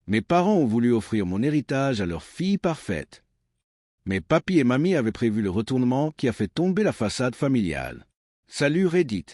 Mes parents ont voulu offrir mon héritage à leur fille parfaite. Mais papy et mamie avaient prévu le retournement qui a fait tomber la façade familiale. Salut Reddit.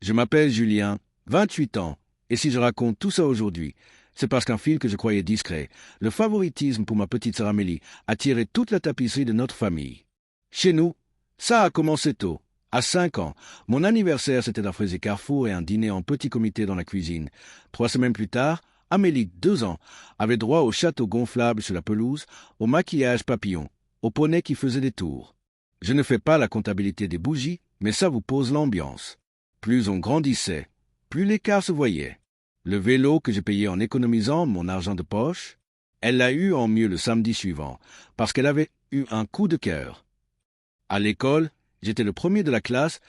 Je m'appelle Julien, 28 ans, et si je raconte tout ça aujourd'hui, c'est parce qu'un fil que je croyais discret, le favoritisme pour ma petite sœur Amélie, a tiré toute la tapisserie de notre famille. Chez nous, ça a commencé tôt. À 5 ans, mon anniversaire c'était un fraisier Carrefour et un dîner en petit comité dans la cuisine. 3 semaines plus tard, Amélie, 2 ans, avait droit au château gonflable sur la pelouse, au maquillage papillon, au poney qui faisait des tours. Je ne fais pas la comptabilité des bougies, mais ça vous pose l'ambiance. Plus on grandissait, plus l'écart se voyait. Le vélo que j'ai payé en économisant mon argent de poche, elle l'a eu en mieux le samedi suivant, parce qu'elle avait eu un coup de cœur. À l'école, j'étais le premier de la classe,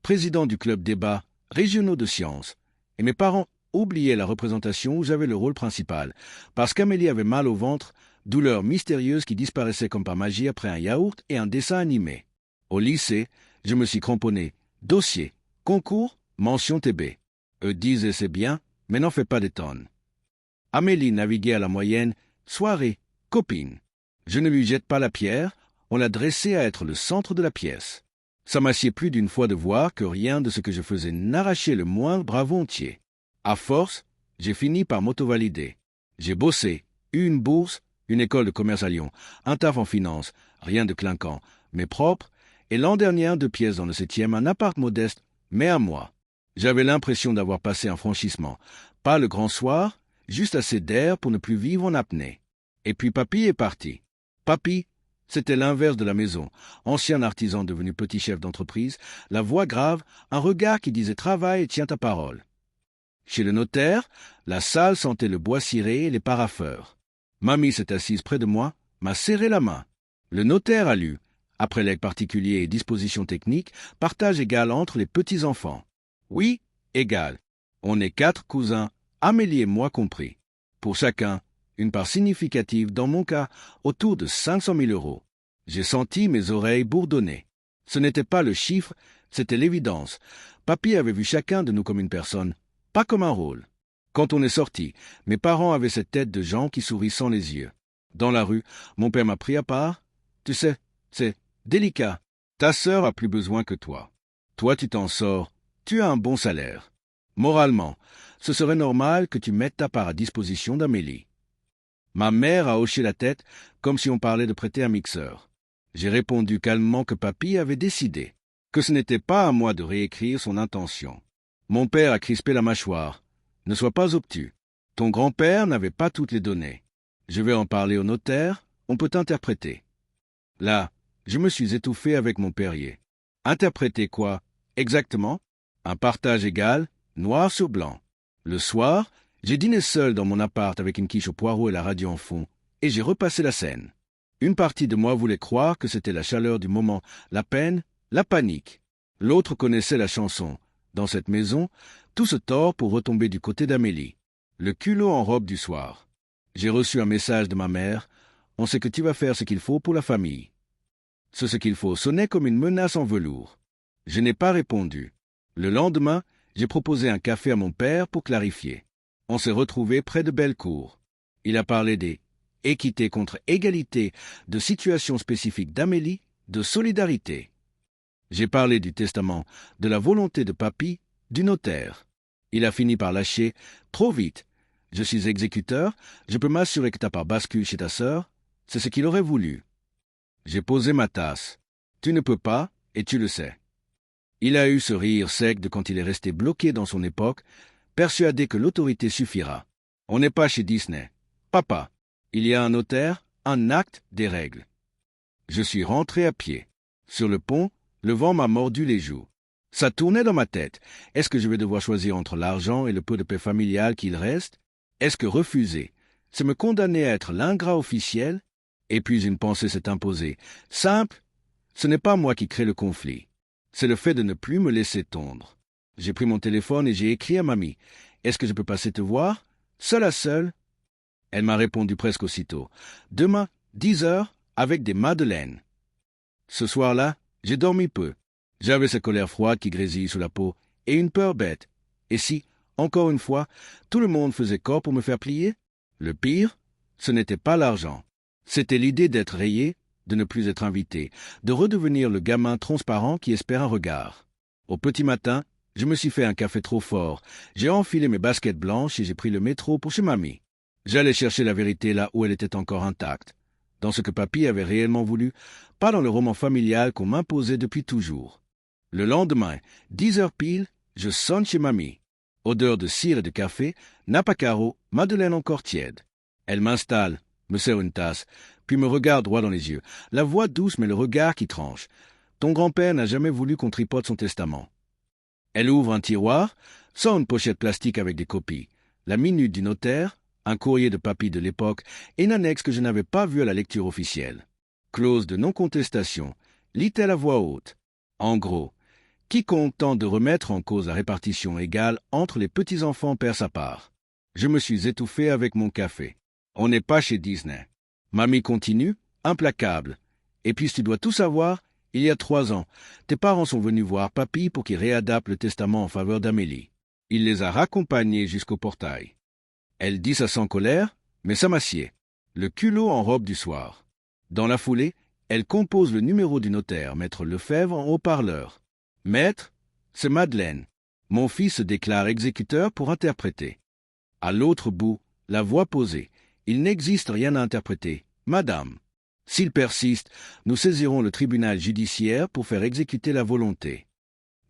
président du club débat régionaux de sciences, et mes parents oubliaient la représentation où j'avais le rôle principal, parce qu'Amélie avait mal au ventre, douleur mystérieuse qui disparaissait comme par magie après un yaourt et un dessin animé. Au lycée, je me suis cramponné. Dossier, concours, mention TB. Eux disaient c'est bien, mais n'en fais pas des tonnes. Amélie naviguait à la moyenne, soirée, copine. Je ne lui jette pas la pierre, on l'a dressée à être le centre de la pièce. Ça m'assied plus d'une fois de voir que rien de ce que je faisais n'arrachait le moindre bravo entier. À force, j'ai fini par m'auto-valider. J'ai bossé, eu une bourse, une école de commerce à Lyon, un taf en finance, rien de clinquant, mais propre, et l'an dernier 2 pièces dans le 7e, un appart modeste, mais à moi. J'avais l'impression d'avoir passé un franchissement. Pas le grand soir, juste assez d'air pour ne plus vivre en apnée. Et puis papy est parti. Papy, c'était l'inverse de la maison. Ancien artisan devenu petit chef d'entreprise, la voix grave, un regard qui disait travail et tiens ta parole. Chez le notaire, la salle sentait le bois ciré et les parapheurs. Mamie s'est assise près de moi, m'a serré la main. Le notaire a lu, après legs particuliers et dispositions techniques, partage égal entre les petits-enfants. Oui, égal. On est 4 cousins, Amélie et moi compris. Pour chacun, une part significative, dans mon cas, autour de 500 000 €. J'ai senti mes oreilles bourdonner. Ce n'était pas le chiffre, c'était l'évidence. Papy avait vu chacun de nous comme une personne, pas comme un rôle. Quand on est sorti, mes parents avaient cette tête de gens qui sourient sans les yeux. Dans la rue, mon père m'a pris à part. Tu sais, c'est délicat. Ta sœur a plus besoin que toi. Toi, tu t'en sors. Tu as un bon salaire. Moralement, ce serait normal que tu mettes ta part à disposition d'Amélie. Ma mère a hoché la tête comme si on parlait de prêter un mixeur. J'ai répondu calmement que papy avait décidé, que ce n'était pas à moi de réécrire son intention. Mon père a crispé la mâchoire. Ne sois pas obtus. Ton grand-père n'avait pas toutes les données. Je vais en parler au notaire, on peut interpréter. Là, je me suis étouffé avec mon Perrier. Interpréter quoi, exactement? Un partage égal, noir sur blanc. Le soir, j'ai dîné seul dans mon appart avec une quiche au poireau et la radio en fond, et j'ai repassé la scène. Une partie de moi voulait croire que c'était la chaleur du moment, la peine, la panique. L'autre connaissait la chanson. Dans cette maison, tout se tord pour retomber du côté d'Amélie. Le culot en robe du soir. J'ai reçu un message de ma mère. On sait que tu vas faire ce qu'il faut pour la famille. Ce qu'il faut sonnait comme une menace en velours. Je n'ai pas répondu. Le lendemain, j'ai proposé un café à mon père pour clarifier. On s'est retrouvés près de Bellecour. Il a parlé des équité contre égalité, de situations spécifiques d'Amélie, de solidarité. J'ai parlé du testament, de la volonté de papy, du notaire. Il a fini par lâcher trop vite. Je suis exécuteur, je peux m'assurer que ta part bascule chez ta sœur. C'est ce qu'il aurait voulu. J'ai posé ma tasse. Tu ne peux pas, et tu le sais. Il a eu ce rire sec de quand il est resté bloqué dans son époque, persuadé que l'autorité suffira. On n'est pas chez Disney. Papa, il y a un notaire, un acte, des règles. Je suis rentré à pied. Sur le pont, le vent m'a mordu les joues. Ça tournait dans ma tête. Est-ce que je vais devoir choisir entre l'argent et le peu de paix familiale qu'il reste? Est-ce que refuser, c'est me condamner à être l'ingrat officiel? Et puis une pensée s'est imposée. Simple, ce n'est pas moi qui crée le conflit. C'est le fait de ne plus me laisser tondre. J'ai pris mon téléphone et j'ai écrit à mamie. Est-ce que je peux passer te voir? Seul à seul? Elle m'a répondu presque aussitôt. Demain, 10 heures, avec des madeleines. Ce soir-là, j'ai dormi peu. J'avais cette colère froide qui grésille sous la peau, et une peur bête. Et si, encore une fois, tout le monde faisait corps pour me faire plier? Le pire, Ce n'était pas l'argent. C'était l'idée d'être rayé, de ne plus être invité, de redevenir le gamin transparent qui espère un regard. Au petit matin, je me suis fait un café trop fort. J'ai enfilé mes baskets blanches et j'ai pris le métro pour chez mamie. J'allais chercher la vérité là où elle était encore intacte. Dans ce que papy avait réellement voulu, pas dans le roman familial qu'on m'imposait depuis toujours. Le lendemain, 10 heures pile, je sonne chez mamie. Odeur de cire et de café, nappe à carreaux, madeleine encore tiède. Elle m'installe, me sert une tasse, puis me regarde droit dans les yeux. La voix douce mais le regard qui tranche. Ton grand-père n'a jamais voulu qu'on tripote son testament. Elle ouvre un tiroir, sort une pochette plastique avec des copies, la minute du notaire, un courrier de papy de l'époque et une annexe que je n'avais pas vue à la lecture officielle. Clause de non-contestation, lit-elle à voix haute. En gros, quiconque tente de remettre en cause la répartition égale entre les petits-enfants perd sa part. Je me suis étouffé avec mon café. On n'est pas chez Disney. Mamie continue, implacable. Et puis tu dois tout savoir, il y a 3 ans, tes parents sont venus voir papy pour qu'il réadapte le testament en faveur d'Amélie. Il les a raccompagnés jusqu'au portail. Elle dit ça sans colère, mais ça m'assied. Le culot en robe du soir. Dans la foulée, elle compose le numéro du notaire, maître Lefebvre, en haut-parleur. Maître, c'est Madeleine. Mon fils se déclare exécuteur pour interpréter. À l'autre bout, la voix posée. Il n'existe rien à interpréter. Madame. S'il persiste, nous saisirons le tribunal judiciaire pour faire exécuter la volonté.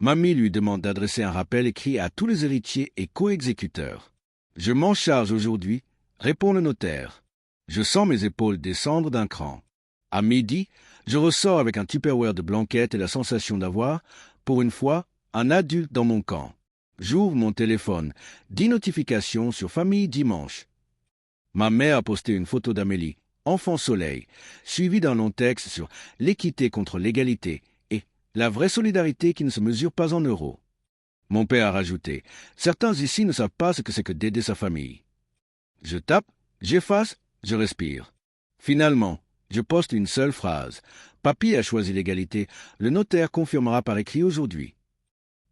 Mamie lui demande d'adresser un rappel écrit à tous les héritiers et co-exécuteurs. Je m'en charge aujourd'hui, répond le notaire. Je sens mes épaules descendre d'un cran. À midi, je ressors avec un Tupperware de blanquettes et la sensation d'avoir, pour une fois, un adulte dans mon camp. J'ouvre mon téléphone, 10 notifications sur Famille Dimanche. Ma mère a posté une photo d'Amélie, enfant soleil, suivie d'un long texte sur l'équité contre l'égalité et la vraie solidarité qui ne se mesure pas en euros. Mon père a rajouté, certains ici ne savent pas ce que c'est que d'aider sa famille. Je tape, j'efface, je respire. Finalement, je poste une seule phrase. Papy a choisi l'égalité, le notaire confirmera par écrit aujourd'hui.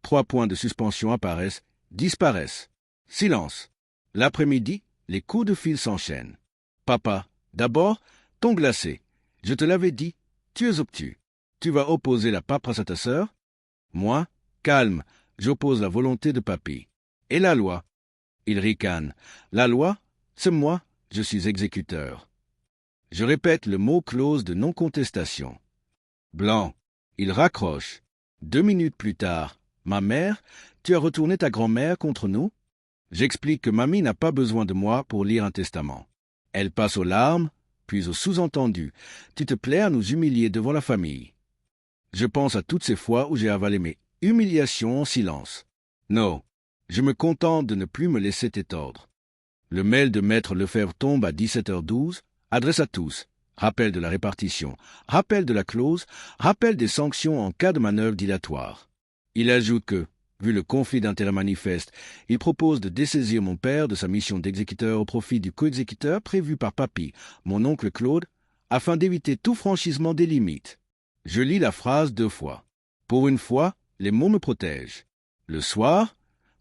3 points de suspension apparaissent, disparaissent. Silence. L'après-midi, les coups de fil s'enchaînent. Papa, d'abord, ton glacé. Je te l'avais dit, tu es obtus. Tu vas opposer la paperasse à ta sœur? Moi, calme, j'oppose la volonté de papy. Et la loi? Il ricane. La loi, c'est moi, je suis exécuteur. Je répète le mot clause de non-contestation. Blanc. Il raccroche. 2 minutes plus tard. Ma mère, tu as retourné ta grand-mère contre nous? J'explique que mamie n'a pas besoin de moi pour lire un testament. Elle passe aux larmes, puis au sous-entendu. Tu te plais à nous humilier devant la famille. Je pense à toutes ces fois où j'ai avalé mes humiliations en silence. Non, je me contente de ne plus me laisser t'étordre. Le mail de maître Lefebvre tombe à 17h12, adresse à tous. Rappel de la répartition, rappel de la clause, rappel des sanctions en cas de manœuvre dilatoire. Il ajoute que, vu le conflit d'intérêts manifeste, il propose de dessaisir mon père de sa mission d'exécuteur au profit du co-exécuteur prévu par papy, mon oncle Claude, afin d'éviter tout franchissement des limites. Je lis la phrase 2 fois. Pour une fois, les mots me protègent. Le soir,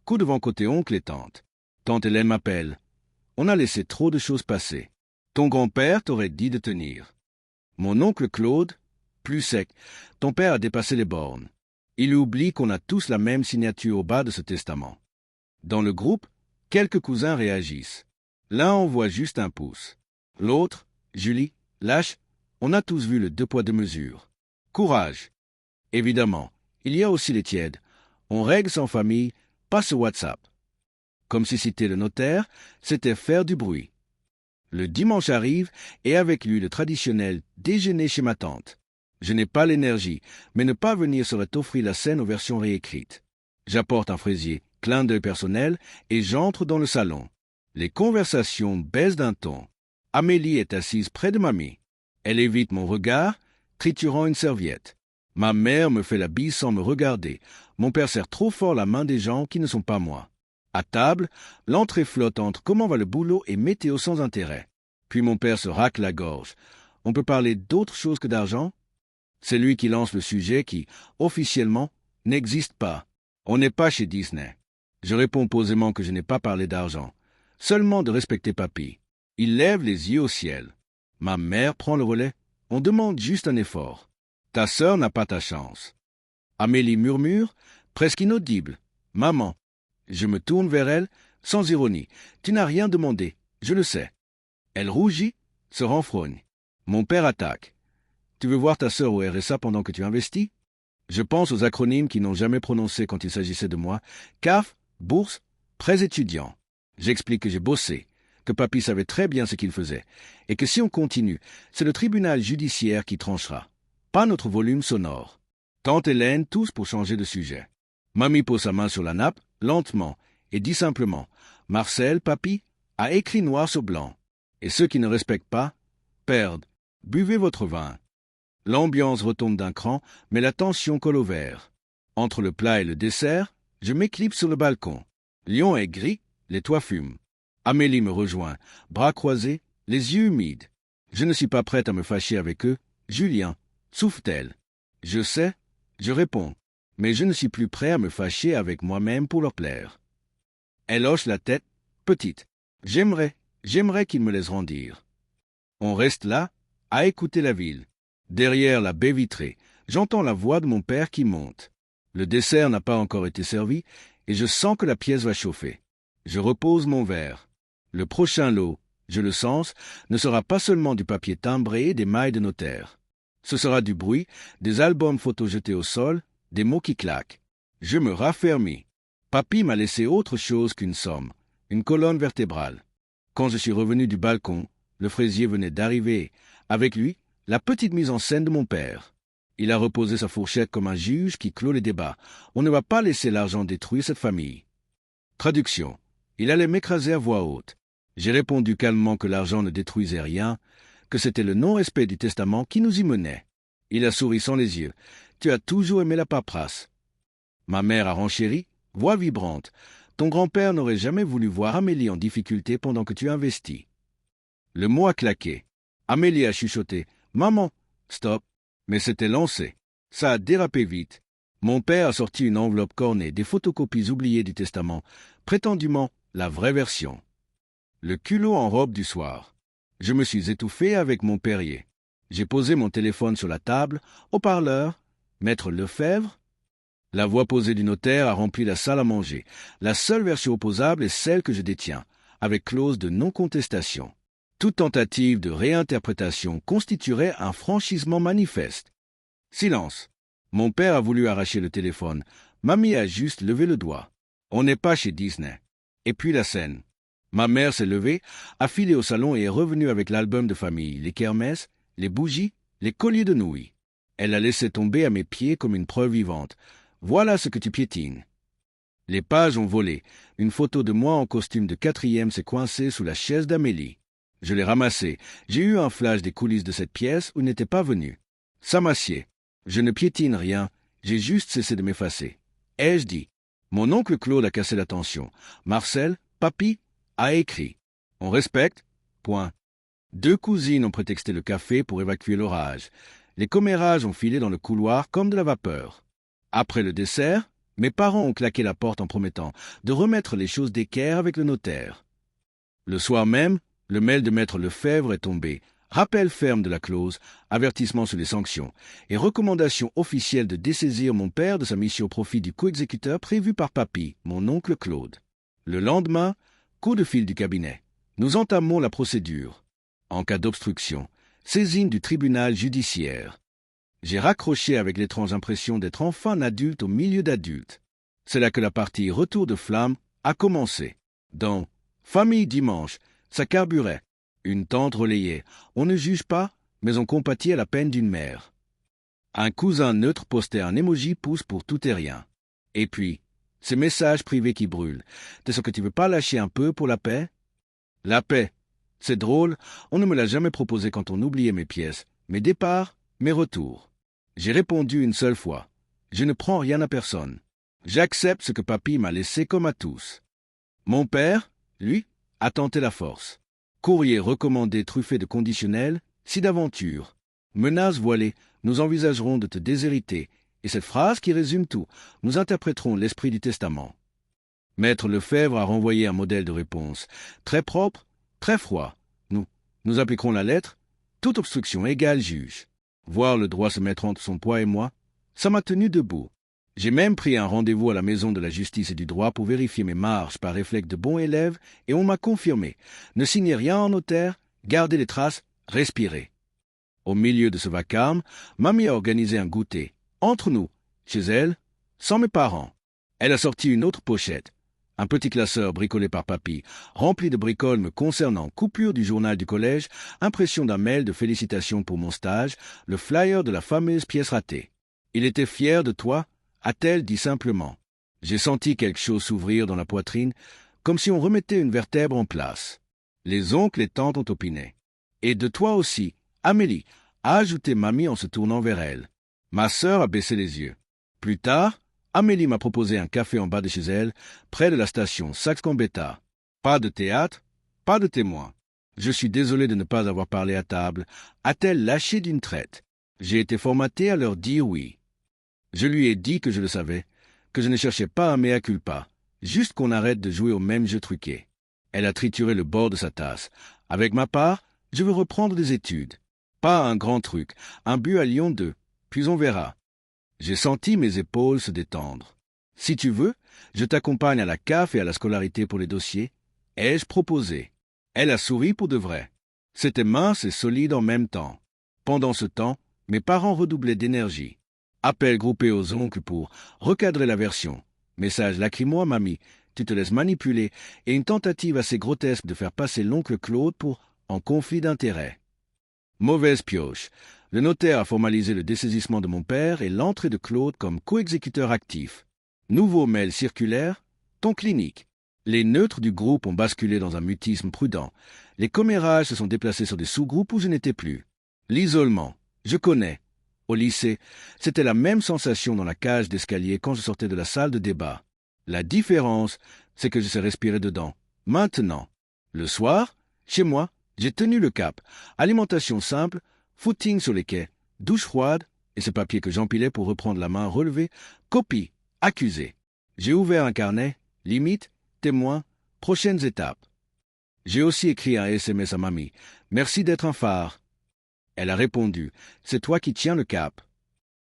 coup devant côté oncle et tante. Tante Hélène m'appelle. On a laissé trop de choses passer. Ton grand-père t'aurait dit de tenir. Mon oncle Claude, plus sec. Ton père a dépassé les bornes. Il oublie qu'on a tous la même signature au bas de ce testament. Dans le groupe, quelques cousins réagissent. L'un envoie juste un pouce. L'autre, Julie, lâche, on a tous vu le 2 poids 2 mesures. Courage. Évidemment, il y a aussi les tièdes. On règle sans famille, pas ce WhatsApp. Comme si citer le notaire, c'était faire du bruit. Le dimanche arrive et avec lui le traditionnel déjeuner chez ma tante. Je n'ai pas l'énergie, mais ne pas venir serait offrir la scène aux versions réécrites. J'apporte un fraisier, clin d'œil personnel, et j'entre dans le salon. Les conversations baissent d'un ton. Amélie est assise près de mamie. Elle évite mon regard, triturant une serviette. Ma mère me fait la bise sans me regarder. Mon père serre trop fort la main des gens qui ne sont pas moi. À table, l'entrée flotte entre comment va le boulot et météo sans intérêt. Puis mon père se racle la gorge. On peut parler d'autre chose que d'argent? C'est lui qui lance le sujet qui, officiellement, n'existe pas. On n'est pas chez Disney. Je réponds posément que je n'ai pas parlé d'argent, seulement de respecter papy. Il lève les yeux au ciel. Ma mère prend le relais. On demande juste un effort. Ta sœur n'a pas ta chance. Amélie murmure, presque inaudible. Maman. Je me tourne vers elle, sans ironie. Tu n'as rien demandé, je le sais. Elle rougit, se renfrogne. Mon père attaque. Tu veux voir ta sœur au RSA pendant que tu investis? Je pense aux acronymes qu'ils n'ont jamais prononcés quand il s'agissait de moi. CAF, bourse, prêts étudiants. J'explique que j'ai bossé, que papy savait très bien ce qu'il faisait, et que si on continue, c'est le tribunal judiciaire qui tranchera, pas notre volume sonore. Tante Hélène tousse pour changer de sujet. Mamie pose sa main sur la nappe, lentement, et dit simplement « Marcel, papy, a écrit noir sur blanc. Et ceux qui ne respectent pas, perdent. Buvez votre vin. » L'ambiance retombe d'un cran, mais la tension colle au verre. Entre le plat et le dessert, je m'éclipse sur le balcon. Lyon est gris, les toits fument. Amélie me rejoint, bras croisés, les yeux humides. Je ne suis pas prête à me fâcher avec eux. Julien, souffle-t-elle. Je sais, je réponds, mais je ne suis plus prêt à me fâcher avec moi-même pour leur plaire. Elle hoche la tête, petite. J'aimerais qu'ils me laissent rendir. On reste là, à écouter la ville. Derrière la baie vitrée, j'entends la voix de mon père qui monte. Le dessert n'a pas encore été servi, et je sens que la pièce va chauffer. Je repose mon verre. Le prochain lot, je le sens, ne sera pas seulement du papier timbré et des mailles de notaire. Ce sera du bruit, des albums photos jetés au sol, des mots qui claquent. Je me raffermis. Papy m'a laissé autre chose qu'une somme, une colonne vertébrale. Quand je suis revenu du balcon, le fraisier venait d'arriver. Avec lui, la petite mise en scène de mon père. Il a reposé sa fourchette comme un juge qui clôt les débats. On ne va pas laisser l'argent détruire cette famille. Traduction. Il allait m'écraser à voix haute. J'ai répondu calmement que l'argent ne détruisait rien, que c'était le non-respect du testament qui nous y menait. Il a souri sans les yeux. Tu as toujours aimé la paperasse. Ma mère a renchéri, voix vibrante. Ton grand-père n'aurait jamais voulu voir Amélie en difficulté pendant que tu investis. Le mot a claqué. Amélie a chuchoté. Maman, stop. Mais c'était lancé. Ça a dérapé vite. Mon père a sorti une enveloppe cornée, des photocopies oubliées du testament, prétendument la vraie version. Le culot en robe du soir. Je me suis étouffé avec mon Perrier. J'ai posé mon téléphone sur la table, haut-parleur. Maître Lefebvre. La voix posée du notaire a rempli la salle à manger. La seule version opposable est celle que je détiens, avec clause de non-contestation. Toute tentative de réinterprétation constituerait un franchissement manifeste. Silence. Mon père a voulu arracher le téléphone. Mamie a juste levé le doigt. On n'est pas chez Disney. Et puis la scène. Ma mère s'est levée, a filé au salon et est revenue avec l'album de famille, les kermesses, les bougies, les colliers de nouilles. Elle a laissé tomber à mes pieds comme une preuve vivante. Voilà ce que tu piétines. Les pages ont volé. Une photo de moi en costume de 4e s'est coincée sous la chaise d'Amélie. Je l'ai ramassée. J'ai eu un flash des coulisses de cette pièce où il n'était pas venu. Ça m'assied. Je ne piétine rien. J'ai juste cessé de m'effacer. Ai-je dit? Mon oncle Claude a cassé la tension. Marcel, papy, a écrit. On respecte? Point. 2 cousines ont prétexté le café pour évacuer l'orage. Les commérages ont filé dans le couloir comme de la vapeur. Après le dessert, mes parents ont claqué la porte en promettant de remettre les choses d'équerre avec le notaire. Le soir même, le mail de maître Lefebvre est tombé. Rappel ferme de la clause, avertissement sur les sanctions et recommandation officielle de dessaisir mon père de sa mission au profit du co-exécuteur prévu par papy, mon oncle Claude. Le lendemain, coup de fil du cabinet. Nous entamons la procédure. En cas d'obstruction, saisine du tribunal judiciaire. J'ai raccroché avec l'étrange impression d'être enfin un adulte au milieu d'adultes. C'est là que la partie retour de flamme a commencé. Dans Famille dimanche, ça carburait. Une tante relayait. On ne juge pas, mais on compatit à la peine d'une mère. Un cousin neutre postait un emoji pouce pour tout et rien. Et puis, ces messages privés qui brûlent. T'es sûr que tu veux pas lâcher un peu pour la paix? La paix. C'est drôle, on ne me l'a jamais proposé quand on oubliait mes pièces. Mes départs, mes retours. J'ai répondu une seule fois. Je ne prends rien à personne. J'accepte ce que papy m'a laissé comme à tous. Mon père, lui, a tenté la force. Courrier recommandé truffé de conditionnels, si d'aventure. Menace voilée, nous envisagerons de te déshériter. Et cette phrase qui résume tout, nous interpréterons l'esprit du testament. Maître Lefebvre a renvoyé un modèle de réponse. Très propre, très froid. Nous appliquerons la lettre. Toute obstruction égale juge. Voir le droit se mettre entre son poids et moi, ça m'a tenu debout. J'ai même pris un rendez-vous à la maison de la justice et du droit pour vérifier mes marches par réflexe de bon élève, et on m'a confirmé. Ne signez rien en notaire, gardez les traces, respirez. Au milieu de ce vacarme, mamie a organisé un goûter, entre nous, chez elle, sans mes parents. Elle a sorti une autre pochette, un petit classeur bricolé par papy, rempli de bricoles me concernant, coupure du journal du collège, impression d'un mail de félicitations pour mon stage, le flyer de la fameuse pièce ratée. Il était fier de toi, a-t-elle dit simplement. J'ai senti quelque chose s'ouvrir dans la poitrine, comme si on remettait une vertèbre en place. Les oncles et tantes ont opiné. Et de toi aussi, Amélie, a ajouté mamie en se tournant vers elle. Ma sœur a baissé les yeux. Plus tard, Amélie m'a proposé un café en bas de chez elle, près de la station Saxe-Gambetta. Pas de théâtre, pas de témoin. Je suis désolé de ne pas avoir parlé à table, a-t-elle lâché d'une traite. J'ai été formaté à leur dire oui. Je lui ai dit que je le savais, que je ne cherchais pas un mea culpa, juste qu'on arrête de jouer au même jeu truqué. Elle a trituré le bord de sa tasse. Avec ma part, je veux reprendre des études. Pas un grand truc, un but à Lyon 2, puis on verra. J'ai senti mes épaules se détendre. Si tu veux, je t'accompagne à la CAF et à la scolarité pour les dossiers, ai-je proposé. Elle a souri pour de vrai. C'était mince et solide en même temps. Pendant ce temps, mes parents redoublaient d'énergie. Appel groupé aux oncles pour recadrer la version. Message lacrymo à mamie, tu te laisses manipuler, et une tentative assez grotesque de faire passer l'oncle Claude pour en conflit d'intérêts. Mauvaise pioche. Le notaire a formalisé le dessaisissement de mon père et l'entrée de Claude comme coexécuteur actif. Nouveau mail circulaire, ton clinique. Les neutres du groupe ont basculé dans un mutisme prudent. Les commérages se sont déplacés sur des sous-groupes où je n'étais plus. L'isolement, je connais. Au lycée, c'était la même sensation dans la cage d'escalier quand je sortais de la salle de débat. La différence, c'est que je sais respirer dedans. Maintenant. Le soir, chez moi, j'ai tenu le cap. Alimentation simple, footing sur les quais, douche froide, et ce papier que j'empilais pour reprendre la main relevée, copie, accusé. J'ai ouvert un carnet, limite, témoin, prochaines étapes. J'ai aussi écrit un SMS à mamie. Merci d'être un phare. Elle a répondu, c'est toi qui tiens le cap.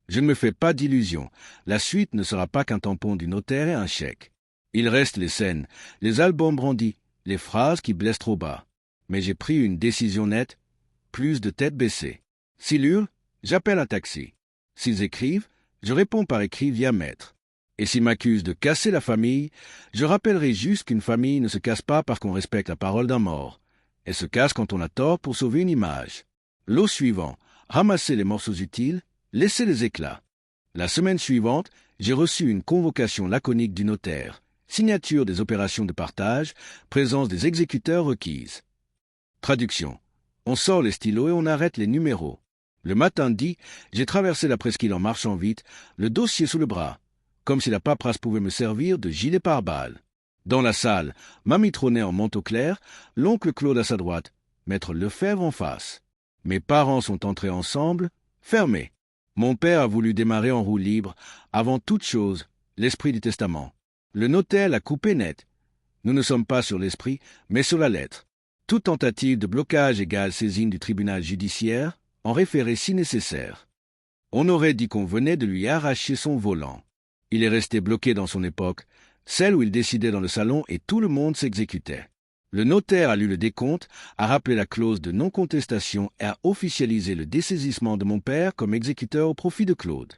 Je ne me fais pas d'illusions. La suite ne sera pas qu'un tampon du notaire et un chèque. Il reste les scènes, les albums brandis, les phrases qui blessent trop bas. Mais j'ai pris une décision nette, plus de tête baissée. S'ils hurlent, j'appelle un taxi. S'ils écrivent, je réponds par écrit via maître. Et s'ils m'accusent de casser la famille, je rappellerai juste qu'une famille ne se casse pas parce qu'on respecte la parole d'un mort. Elle se casse quand on a tort pour sauver une image. Lot suivant, ramasser les morceaux utiles, laisser les éclats. La semaine suivante, j'ai reçu une convocation laconique du notaire, signature des opérations de partage, présence des exécuteurs requises. Traduction. On sort les stylos et on arrête les numéros. Le matin dit, j'ai traversé la presqu'île en marchant vite, le dossier sous le bras, comme si la paperasse pouvait me servir de gilet pare-balles. Dans la salle, mamie trônait en manteau clair, l'oncle Claude à sa droite, maître Lefebvre en face. Mes parents sont entrés ensemble, fermés. Mon père a voulu démarrer en roue libre, avant toute chose, l'esprit du testament. Le notaire l'a coupé net. Nous ne sommes pas sur l'esprit, mais sur la lettre. Toute tentative de blocage égale saisine du tribunal judiciaire, en référé si nécessaire. On aurait dit qu'on venait de lui arracher son volant. Il est resté bloqué dans son époque, celle où il décidait dans le salon et tout le monde s'exécutait. Le notaire a lu le décompte, a rappelé la clause de non-contestation et a officialisé le dessaisissement de mon père comme exécuteur au profit de Claude.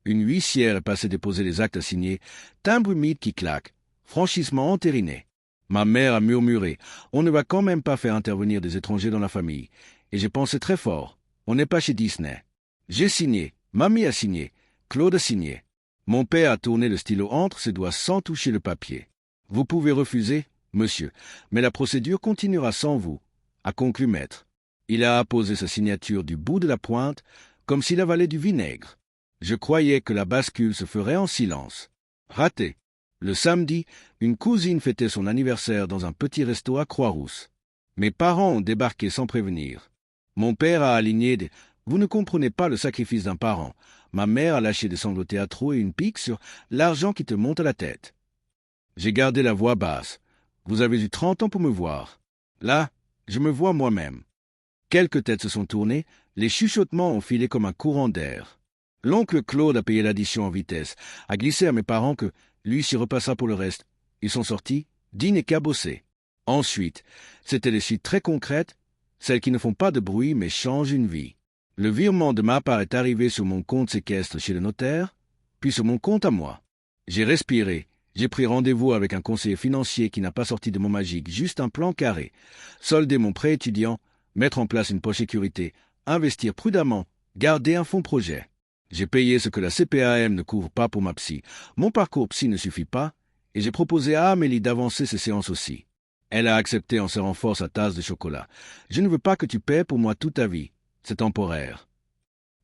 Une huissière est passée déposer les actes à signer, timbre humide qui claque, franchissement entériné. Ma mère a murmuré, on ne va quand même pas faire intervenir des étrangers dans la famille. Et j'ai pensé très fort, on n'est pas chez Disney. J'ai signé, mamie a signé, Claude a signé. Mon père a tourné le stylo entre ses doigts sans toucher le papier. Vous pouvez refuser, monsieur, mais la procédure continuera sans vous, a conclu maître. Il a apposé sa signature du bout de la pointe, comme s'il avalait du vinaigre. Je croyais que la bascule se ferait en silence. Raté. Le samedi, une cousine fêtait son anniversaire dans un petit resto à Croix-Rousse. Mes parents ont débarqué sans prévenir. Mon père a aligné des « Vous ne comprenez pas le sacrifice d'un parent ». Ma mère a lâché des sanglots théâtraux et une pique sur « L'argent qui te monte à la tête ». J'ai gardé la voix basse. Vous avez eu 30 ans pour me voir. Là, je me vois moi-même. Quelques têtes se sont tournées, les chuchotements ont filé comme un courant d'air. L'oncle Claude a payé l'addition en vitesse, a glissé à mes parents que lui s'y repassera pour le reste. Ils sont sortis, dînent et cabossés. Ensuite, c'était les suites très concrètes, celles qui ne font pas de bruit mais changent une vie. Le virement de ma part est arrivé sur mon compte séquestre chez le notaire, puis sur mon compte à moi. J'ai respiré, j'ai pris rendez-vous avec un conseiller financier qui n'a pas sorti de mots magiques, juste un plan carré. Solder mon prêt étudiant, mettre en place une poche sécurité, investir prudemment, garder un fonds projet. J'ai payé ce que la CPAM ne couvre pas pour ma psy. Mon parcours psy ne suffit pas, et j'ai proposé à Amélie d'avancer ses séances aussi. Elle a accepté en serrant fort sa tasse de chocolat. Je ne veux pas que tu paies pour moi toute ta vie. C'est temporaire.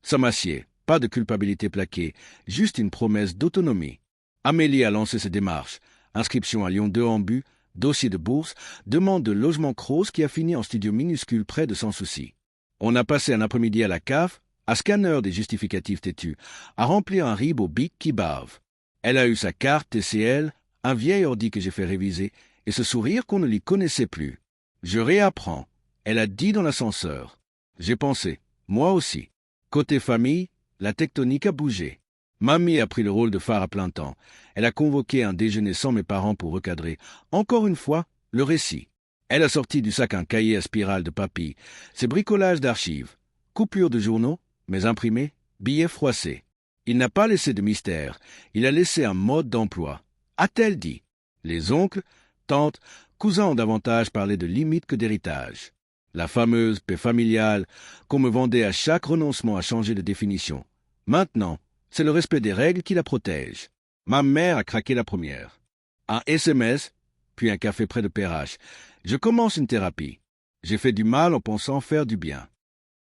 Ça m'assied. Pas de culpabilité plaquée, juste une promesse d'autonomie. Amélie a lancé ses démarches. Inscription à Lyon 2 en but, dossier de bourse, demande de logement Cross qui a fini en studio minuscule près de Sans Souci. On a passé un après-midi à la CAF, à scanner des justificatifs têtus, à remplir un RIB au bic qui bave. Elle a eu sa carte TCL, un vieil ordi que j'ai fait réviser, et ce sourire qu'on ne lui connaissait plus. Je réapprends. Elle a dit dans l'ascenseur. J'ai pensé, moi aussi. Côté famille, la tectonique a bougé. Mamie a pris le rôle de phare à plein temps. Elle a convoqué un déjeuner sans mes parents pour recadrer, encore une fois, le récit. Elle a sorti du sac un cahier à spirale de papy, ses bricolages d'archives, coupures de journaux, mes imprimés, billets froissés. Il n'a pas laissé de mystère, il a laissé un mode d'emploi. A-t-elle dit? Les oncles, tantes, cousins ont davantage parlé de limites que d'héritage. La fameuse paix familiale qu'on me vendait à chaque renoncement à changer de définition. Maintenant, c'est le respect des règles qui la protège. Ma mère a craqué la première. Un SMS, puis un café près de Perrache. Je commence une thérapie. J'ai fait du mal en pensant faire du bien.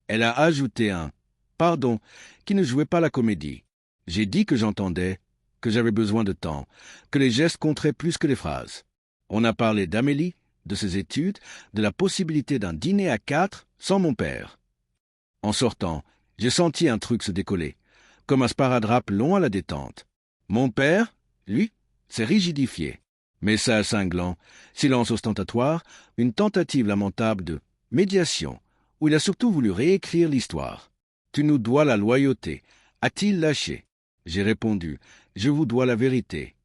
Elle a ajouté un « pardon » qui ne jouait pas la comédie. J'ai dit que j'entendais, que j'avais besoin de temps, que les gestes compteraient plus que les phrases. On a parlé d'Amélie, de ses études, de la possibilité d'un dîner à 4 sans mon père. En sortant, j'ai senti un truc se décoller, comme un sparadrap long à la détente. Mon père, lui, s'est rigidifié. Message cinglant, silence ostentatoire, une tentative lamentable de médiation, où il a surtout voulu réécrire l'histoire. Tu nous dois la loyauté. A-t-il lâché? J'ai répondu, je vous dois la vérité.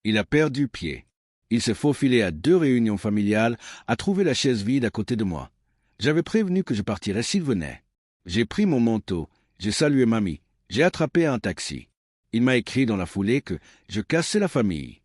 Il a perdu pied. Il s'est faufilé à 2 réunions familiales, a trouvé la chaise vide à côté de moi. J'avais prévenu que je partirais s'il venait. J'ai pris mon manteau, j'ai salué mamie, j'ai attrapé un taxi. Il m'a écrit dans la foulée que je cassais la famille.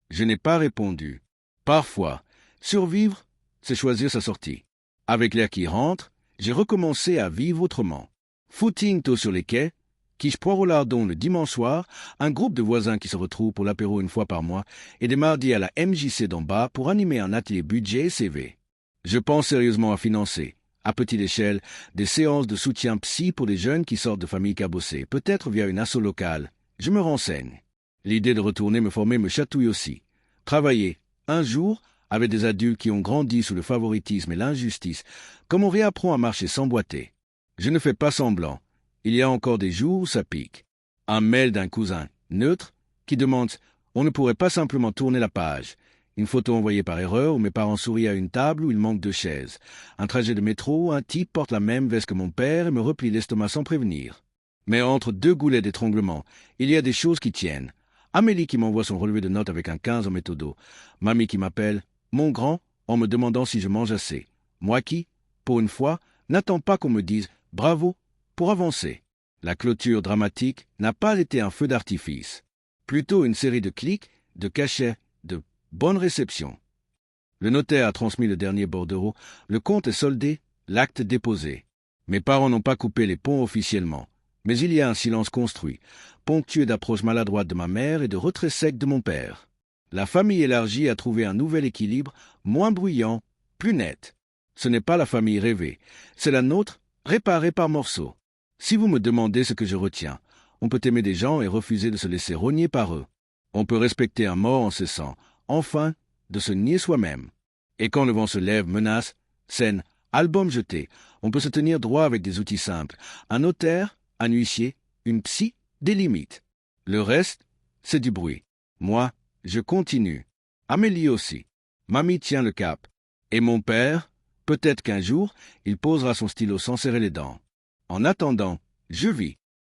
Je n'ai pas répondu. Parfois, survivre, c'est choisir sa sortie. Avec l'air qui rentre, j'ai recommencé à vivre autrement. Footing tôt sur les quais, quiche poire au lardon le dimanche soir, un groupe de voisins qui se retrouvent pour l'apéro une fois par mois, et des mardis à la MJC d'en bas pour animer un atelier budget et CV. Je pense sérieusement à financer, à petite échelle, des séances de soutien psy pour les jeunes qui sortent de familles cabossées, peut-être via une asso locale. Je me renseigne. L'idée de retourner me former me chatouille aussi. Travailler, un jour, avec des adultes qui ont grandi sous le favoritisme et l'injustice, comme on réapprend à marcher sans boiter. Je ne fais pas semblant. Il y a encore des jours où ça pique. Un mail d'un cousin, neutre, qui demande « On ne pourrait pas simplement tourner la page ?» Une photo envoyée par erreur où mes parents sourient à une table où il manque 2 chaises. Un trajet de métro où un type porte la même veste que mon père et me replie l'estomac sans prévenir. Mais entre 2 goulets d'étranglement, il y a des choses qui tiennent. Amélie qui m'envoie son relevé de notes avec un 15 en méthodo. Mamie qui m'appelle « Mon grand » en me demandant si je mange assez. Moi qui, pour une fois, n'attends pas qu'on me dise « Bravo » pour avancer. La clôture dramatique n'a pas été un feu d'artifice. Plutôt une série de clics, de cachets, de bonne réception. Le notaire a transmis le dernier bordereau, le compte est soldé, l'acte déposé. Mes parents n'ont pas coupé les ponts officiellement, mais il y a un silence construit, ponctué d'approches maladroites de ma mère et de retraits secs de mon père. La famille élargie a trouvé un nouvel équilibre, moins bruyant, plus net. Ce n'est pas la famille rêvée, c'est la nôtre, réparée par morceaux. Si vous me demandez ce que je retiens, on peut aimer des gens et refuser de se laisser rogner par eux. On peut respecter un mort en cessant, enfin, de se nier soi-même. Et quand le vent se lève, menace, scène, album jeté, on peut se tenir droit avec des outils simples. Un notaire, un huissier, une psy, des limites. Le reste, c'est du bruit. Moi, je continue. Amélie aussi. Mamie tient le cap. Et mon père, Peut-être qu'un jour, il posera son stylo sans serrer les dents. En attendant, je vis.